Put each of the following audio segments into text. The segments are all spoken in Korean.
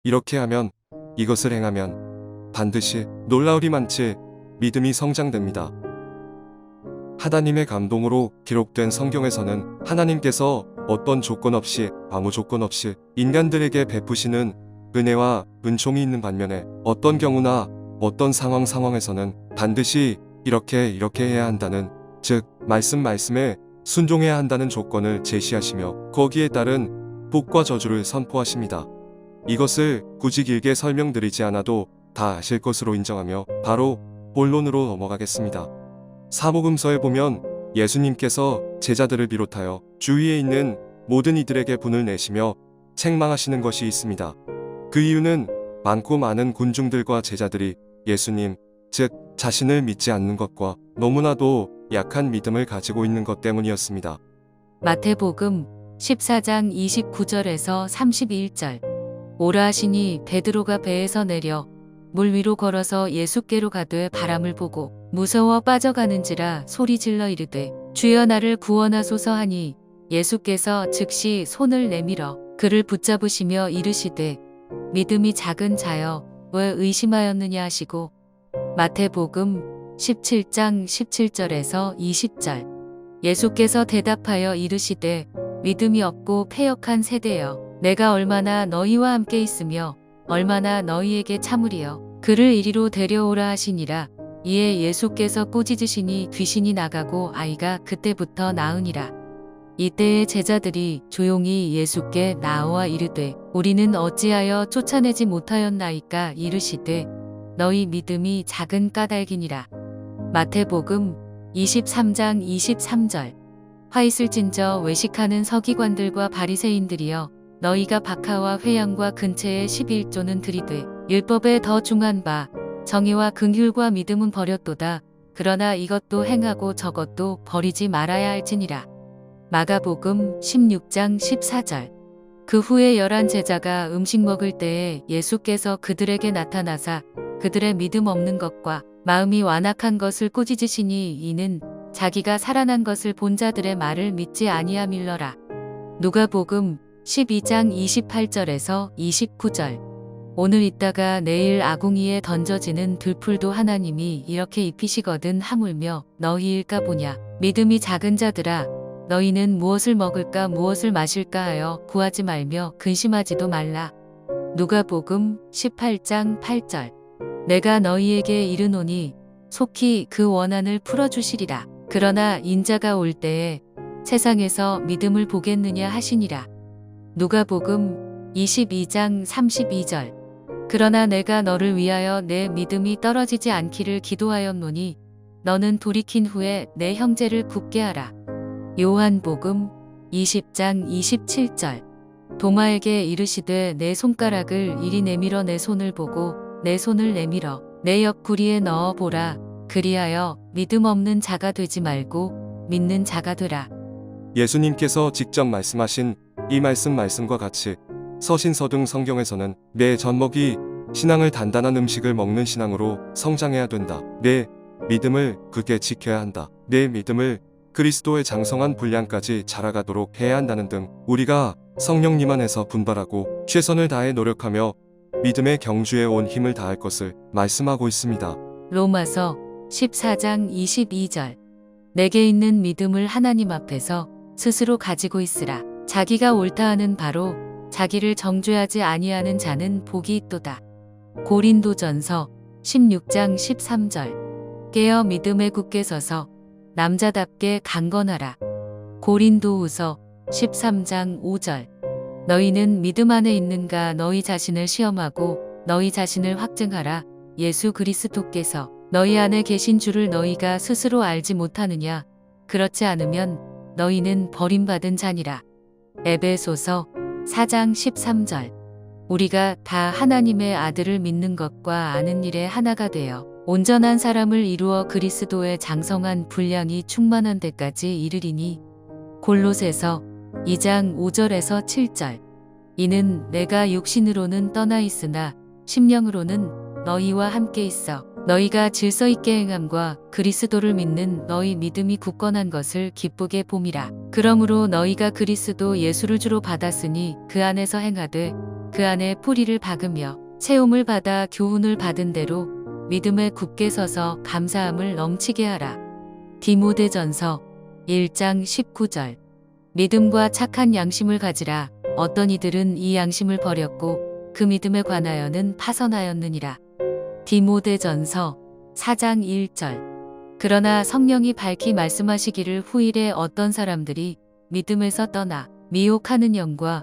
이렇게 하면, 이것을 행하면 반드시 놀라울이 많지 믿음이 성장됩니다. 하나님의 감동으로 기록된 성경에서는 하나님께서 어떤 조건 없이, 아무 조건 없이 인간들에게 베푸시는 은혜와 은총이 있는 반면에 어떤 경우나 어떤 상황에서는 반드시 이렇게 해야 한다는, 즉 말씀에 순종해야 한다는 조건을 제시하시며 거기에 따른 복과 저주를 선포하십니다. 이것을 굳이 길게 설명드리지 않아도 다 아실 것으로 인정하며 바로 본론으로 넘어가겠습니다. 사복음서에 보면 예수님께서 제자들을 비롯하여 주위에 있는 모든 이들에게 분을 내시며 책망하시는 것이 있습니다. 그 이유는 많고 많은 군중들과 제자들이 예수님, 즉 자신을 믿지 않는 것과 너무나도 약한 믿음을 가지고 있는 것 때문이었습니다. 마태복음 14장 29절에서 31절. 오라 하시니 베드로가 배에서 내려 물 위로 걸어서 예수께로 가되 바람을 보고 무서워 빠져가는지라 소리질러 이르되 주여 나를 구원하소서 하니 예수께서 즉시 손을 내밀어 그를 붙잡으시며 이르시되 믿음이 작은 자여 왜 의심하였느냐 하시고. 마태복음 17장 17절에서 20절. 예수께서 대답하여 이르시되 믿음이 없고 패역한 세대여 내가 얼마나 너희와 함께 있으며 얼마나 너희에게 참으리여 그를 이리로 데려오라 하시니라. 이에 예수께서 꾸짖으시니 귀신이 나가고 아이가 그때부터 나으니라. 이때의 제자들이 조용히 예수께 나와 이르되 우리는 어찌하여 쫓아내지 못하였나이까. 이르시되 너희 믿음이 작은 까닭이니라. 마태복음 23장 23절. 화 있을진저 외식하는 서기관들과 바리새인들이여 너희가 박하와 회양과 근처에 11조는 들이되 율법에 더 중한 바 정의와 긍휼과 믿음은 버렸도다. 그러나 이것도 행하고 저것도 버리지 말아야 할지니라. 마가복음 16장 14절. 그 후에 11 제자가 음식 먹을 때에 예수께서 그들에게 나타나사 그들의 믿음 없는 것과 마음이 완악한 것을 꾸짖으시니 이는 자기가 살아난 것을 본 자들의 말을 믿지 아니함일러라. 누가복음 12장 28절에서 29절. 오늘 있다가 내일 아궁이에 던져지는 들풀도 하나님이 이렇게 입히시거든 하물며 너희일까 보냐. 믿음이 작은 자들아 너희는 무엇을 먹을까 무엇을 마실까 하여 구하지 말며 근심하지도 말라. 누가복음 18장 8절. 내가 너희에게 이르노니 속히 그 원한을 풀어주시리라. 그러나 인자가 올 때에 세상에서 믿음을 보겠느냐 하시니라. 누가복음 22장 32절. 그러나 내가 너를 위하여 내 믿음이 떨어지지 않기를 기도하였노니 너는 돌이킨 후에 내 형제를 굳게 하라. 요한복음 20장 27절. 도마에게 이르시되 내 손가락을 이리 내밀어 내 손을 보고 내 손을 내밀어 내 옆구리에 넣어 보라. 그리하여 믿음 없는 자가 되지 말고 믿는 자가 되라. 예수님께서 직접 말씀하신 이 말씀과 같이 서신서 등 성경에서는 내 젖먹이 신앙을 단단한 음식을 먹는 신앙으로 성장해야 된다. 내 믿음을 굳게 지켜야 한다. 내 믿음을 그리스도의 장성한 분량까지 자라가도록 해야 한다는 등 우리가 성령님 안에서 분발하고 최선을 다해 노력하며 믿음의 경주에 온 힘을 다할 것을 말씀하고 있습니다. 로마서 14장 22절. 내게 있는 믿음을 하나님 앞에서 스스로 가지고 있으라. 자기가 옳다 하는 바로 자기를 정죄하지 아니하는 자는 복이 있도다. 고린도전서 16장 13절. 깨어 믿음에 굳게 서서 남자답게 강건하라. 고린도후서 13장 5절. 너희는 믿음 안에 있는가. 너희 자신을 시험하고 너희 자신을 확증하라. 예수 그리스도께서 너희 안에 계신 줄을 너희가 스스로 알지 못하느냐. 그렇지 않으면 너희는 버림받은 자니라. 에베소서 4장 13절. 우리가 다 하나님의 아들을 믿는 것과 아는 일에 하나가 되어 온전한 사람을 이루어 그리스도의 장성한 분량이 충만한 데까지 이르리니. 골로새서 2장 5절에서 7절. 이는 내가 육신으로는 떠나 있으나 심령으로는 너희와 함께 있어 너희가 질서 있게 행함과 그리스도를 믿는 너희 믿음이 굳건한 것을 기쁘게 봄이라. 그러므로 너희가 그리스도 예수를 주로 받았으니 그 안에서 행하되 그 그 안에 뿌리를 박으며 채움을 받아 교훈을 받은 대로 믿음에 굳게 서서 감사함을 넘치게 하라. 디모데전서 1장 19절. 믿음과 착한 양심을 가지라. 어떤 이들은 이 양심을 버렸고 그 믿음에 관하여는 파선하였느니라. 디모데전서 4장 1절. 그러나 성령이 밝히 말씀하시기를 후일에 어떤 사람들이 믿음에서 떠나 미혹하는 영과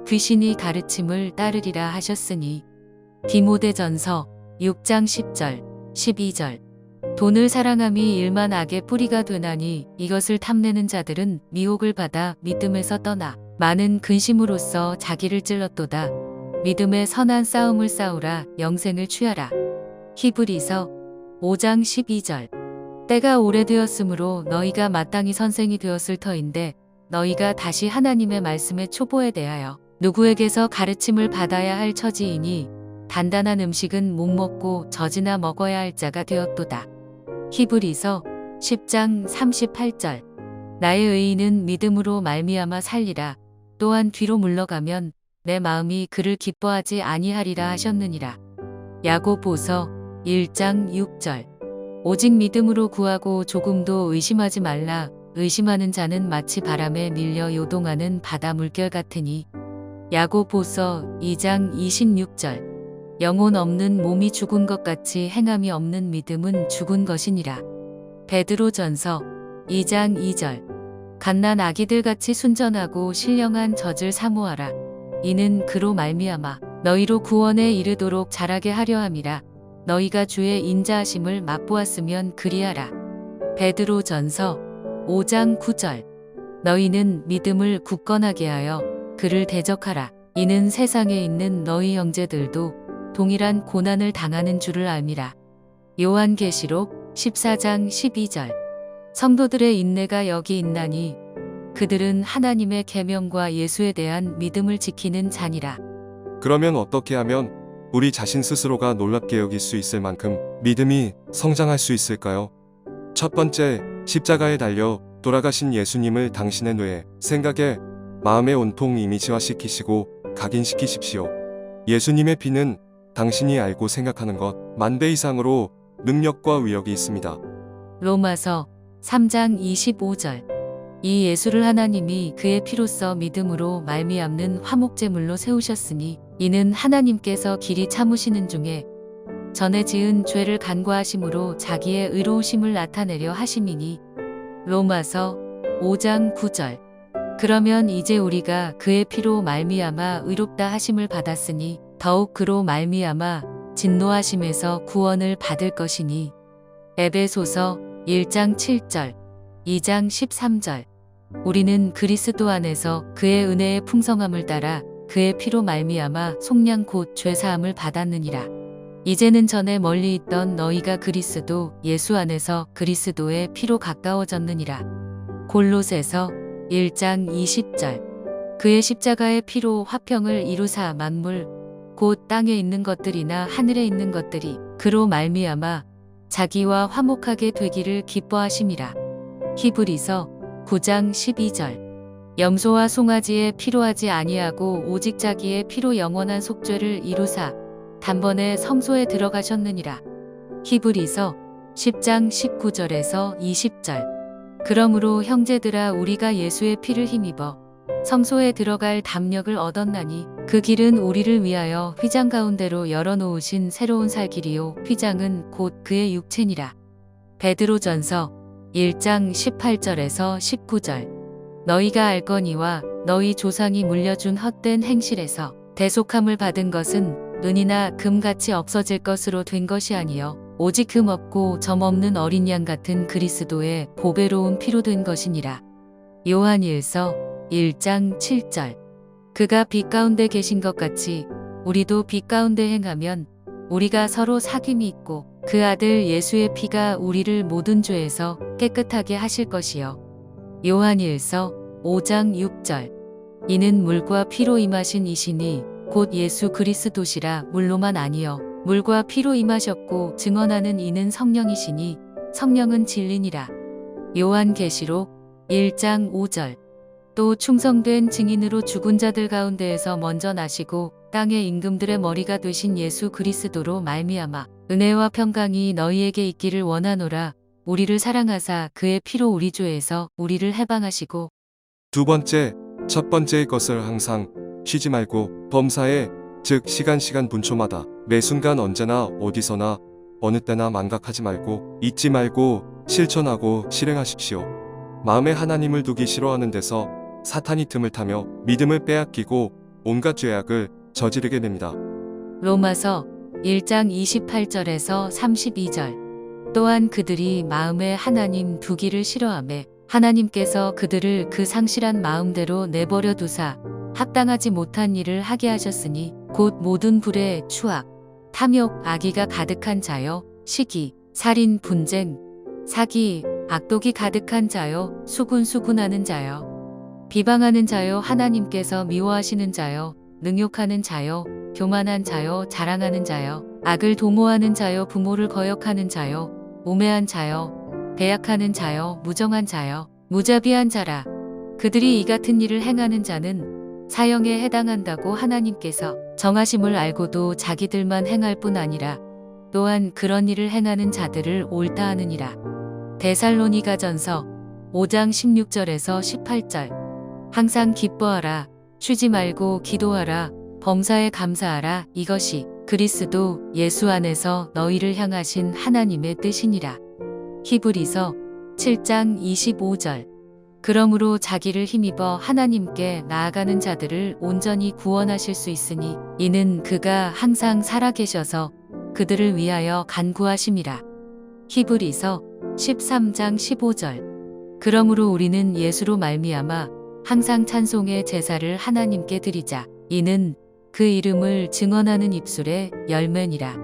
귀신이 가르침을 따르리라 하셨으니. 디모데전서 6장 10절, 12절. 돈을 사랑함이 일만 악의 뿌리가 되나니 이것을 탐내는 자들은 미혹을 받아 믿음에서 떠나 많은 근심으로써 자기를 찔렀도다. 믿음의 선한 싸움을 싸우라. 영생을 취하라. 히브리서 5장 12절. 때가 오래되었으므로 너희가 마땅히 선생이 되었을 터인데 너희가 다시 하나님의 말씀의 초보에 대하여 누구에게서 가르침을 받아야 할 처지이니 단단한 음식은 못 먹고 젖이나 먹어야 할 자가 되었도다. 히브리서 10장 38절. 나의 의인은 믿음으로 말미암아 살리라. 또한 뒤로 물러가면 내 마음이 그를 기뻐하지 아니하리라 하셨느니라. 야고보서 1장 6절. 오직 믿음으로 구하고 조금도 의심하지 말라. 의심하는 자는 마치 바람에 밀려 요동하는 바다 물결 같으니. 야고보서 2장 26절. 영혼 없는 몸이 죽은 것 같이 행함이 없는 믿음은 죽은 것이니라. 베드로전서 2장 2절. 갓난 아기들같이 순전하고 신령한 젖을 사모하라. 이는 그로 말미암아 너희로 구원에 이르도록 자라게 하려 함이라. 너희가 주의 인자하심을 맛보았으면 그리하라. 베드로전서 5장 9절. 너희는 믿음을 굳건하게 하여 그를 대적하라. 이는 세상에 있는 너희 형제들도 동일한 고난을 당하는 줄을 알미라. 요한계시록 14장 12절. 성도들의 인내가 여기 있나니 그들은 하나님의 계명과 예수에 대한 믿음을 지키는 자니라. 그러면 어떻게 하면 우리 자신 스스로가 놀랍게 여길 수 있을 만큼 믿음이 성장할 수 있을까요? 첫 번째, 십자가에 달려 돌아가신 예수님을 당신의 뇌에, 생각에, 마음에 온통 이미지화시키시고 각인시키십시오. 예수님의 피는 당신이 알고 생각하는 것 10,000배 이상으로 능력과 위력이 있습니다. 로마서 3장 25절. 이 예수를 하나님이 그의 피로써 믿음으로 말미암는 화목제물로 세우셨으니 이는 하나님께서 길이 참으시는 중에 전에 지은 죄를 간과하심으로 자기의 의로우심을 나타내려 하심이니. 로마서 5장 9절. 그러면 이제 우리가 그의 피로 말미암아 의롭다 하심을 받았으니 더욱 그로 말미암아 진노하심에서 구원을 받을 것이니. 에베소서 1장 7절, 2장 13절. 우리는 그리스도 안에서 그의 은혜의 풍성함을 따라 그의 피로 말미암아 속량 곧 죄사함을 받았느니라. 이제는 전에 멀리 있던 너희가 그리스도 예수 안에서 그리스도의 피로 가까워졌느니라. 골로새서 1장 20절. 그의 십자가의 피로 화평을 이루사 만물 곧 땅에 있는 것들이나 하늘에 있는 것들이 그로 말미암아 자기와 화목하게 되기를 기뻐하심이라. 히브리서 9장 12절. 염소와 송아지의 피로 하지 아니하고 오직 자기의 피로 영원한 속죄를 이루사 단번에 성소에 들어가셨느니라. 히브리서 10장 19절에서 20절. 그러므로 형제들아 우리가 예수의 피를 힘입어 성소에 들어갈 담력을 얻었나니 그 길은 우리를 위하여 휘장 가운데로 열어놓으신 새로운 살 길이요 휘장은 곧 그의 육체니라. 베드로전서 1장 18절에서 19절. 너희가 알거니와 너희 조상이 물려준 헛된 행실에서 대속함을 받은 것은 은이나 금같이 없어질 것으로 된 것이 아니요 오직 금 없고 점 없는 어린 양 같은 그리스도의 보배로운 피로 된 것이니라. 요한일서 1장 7절. 그가 빛 가운데 계신 것 같이 우리도 빛 가운데 행하면 우리가 서로 사귐이 있고 그 아들 예수의 피가 우리를 모든 죄에서 깨끗하게 하실 것이요. 요한일서 5장 6절. 이는 물과 피로 임하신 이시니 곧 예수 그리스도시라. 물로만 아니요 물과 피로 임하셨고 증언하는 이는 성령이시니 성령은 진리니라. 요한계시록 1장 5절. 또 충성된 증인으로 죽은 자들 가운데에서 먼저 나시고 땅의 임금들의 머리가 되신 예수 그리스도로 말미암아 은혜와 평강이 너희에게 있기를 원하노라. 우리를 사랑하사 그의 피로 우리 죄에서 우리를 해방하시고 두 번째, 첫 번째의 것을 항상 쉬지 말고 범사에 즉 시간 분초마다 매 순간 언제나 어디서나 어느 때나 망각하지 말고 잊지 말고 실천하고 실행하십시오. 마음에 하나님을 두기 싫어하는 데서 사탄이 틈을 타며 믿음을 빼앗기고 온갖 죄악을 저지르게 됩니다. 로마서 1장 28절에서 32절. 또한 그들이 마음에 하나님 두기를 싫어하매 하나님께서 그들을 그 상실한 마음대로 내버려 두사 합당하지 못한 일을 하게 하셨으니 곧 모든 불의 추악, 탐욕, 악의가 가득한 자여, 시기, 살인, 분쟁, 사기, 악독이 가득한 자여, 수군수군하는 자여, 비방하는 자여, 하나님께서 미워하시는 자여, 능욕하는 자여, 교만한 자여, 자랑하는 자여, 악을 도모하는 자여, 부모를 거역하는 자여, 우매한 자여, 배약하는 자여, 무정한 자여, 무자비한 자라. 그들이 이 같은 일을 행하는 자는 사형에 해당한다고 하나님께서 정하심을 알고도 자기들만 행할 뿐 아니라 또한 그런 일을 행하는 자들을 옳다 하느니라. 데살로니가전서 5장 16절에서 18절. 항상 기뻐하라. 쉬지 말고 기도하라. 범사에 감사하라. 이것이 그리스도 예수 안에서 너희를 향하신 하나님의 뜻이니라. 히브리서 7장 25절. 그러므로 자기를 힘입어 하나님께 나아가는 자들을 온전히 구원하실 수 있으니 이는 그가 항상 살아계셔서 그들을 위하여 간구하심이라. 히브리서 13장 15절. 그러므로 우리는 예수로 말미암아 항상 찬송의 제사를 하나님께 드리자. 이는 그 이름을 증언하는 입술의 열매니라.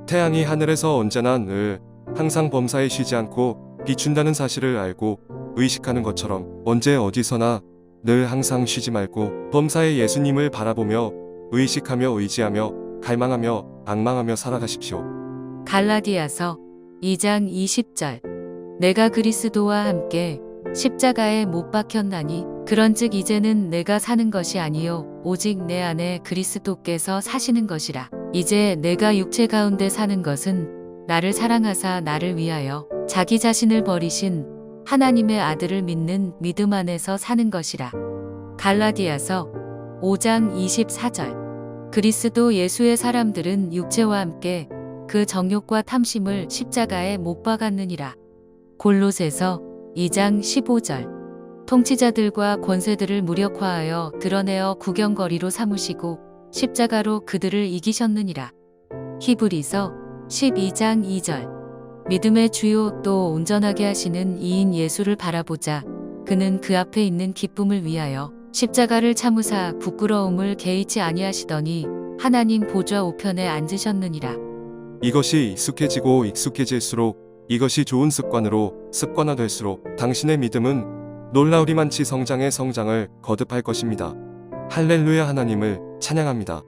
태양이 하늘에서 언제나 늘 항상 범사에 쉬지 않고 비춘다는 사실을 알고 의식하는 것처럼 언제 어디서나 늘 항상 쉬지 말고 범사에 예수님을 바라보며 의식하며 의지하며 갈망하며 앙망하며 살아가십시오. 갈라디아서 2장 20절. 내가 그리스도와 함께 십자가에 못 박혔나니 그런즉 이제는 내가 사는 것이 아니요 오직 내 안에 그리스도께서 사시는 것이라. 이제 내가 육체 가운데 사는 것은 나를 사랑하사 나를 위하여 자기 자신을 버리신 하나님의 아들을 믿는 믿음 안에서 사는 것이라. 갈라디아서 5장 24절. 그리스도 예수의 사람들은 육체와 함께 그 정욕과 탐심을 십자가에 못 박았느니라. 골로새서 2장 15절. 통치자들과 권세들을 무력화하여 드러내어 구경거리로 삼으시고 십자가로 그들을 이기셨느니라. 히브리서 12장 2절. 믿음의 주요 또 온전하게 하시는 이인 예수를 바라보자. 그는 그 앞에 있는 기쁨을 위하여 십자가를 참으사 부끄러움을 개의치 아니하시더니 하나님 보좌 우편에 앉으셨느니라. 이것이 익숙해지고 익숙해질수록 이것이 좋은 습관으로 습관화될수록 당신의 믿음은 놀라우리만치 성장의 성장을 거듭할 것입니다. 할렐루야. 하나님을 찬양합니다.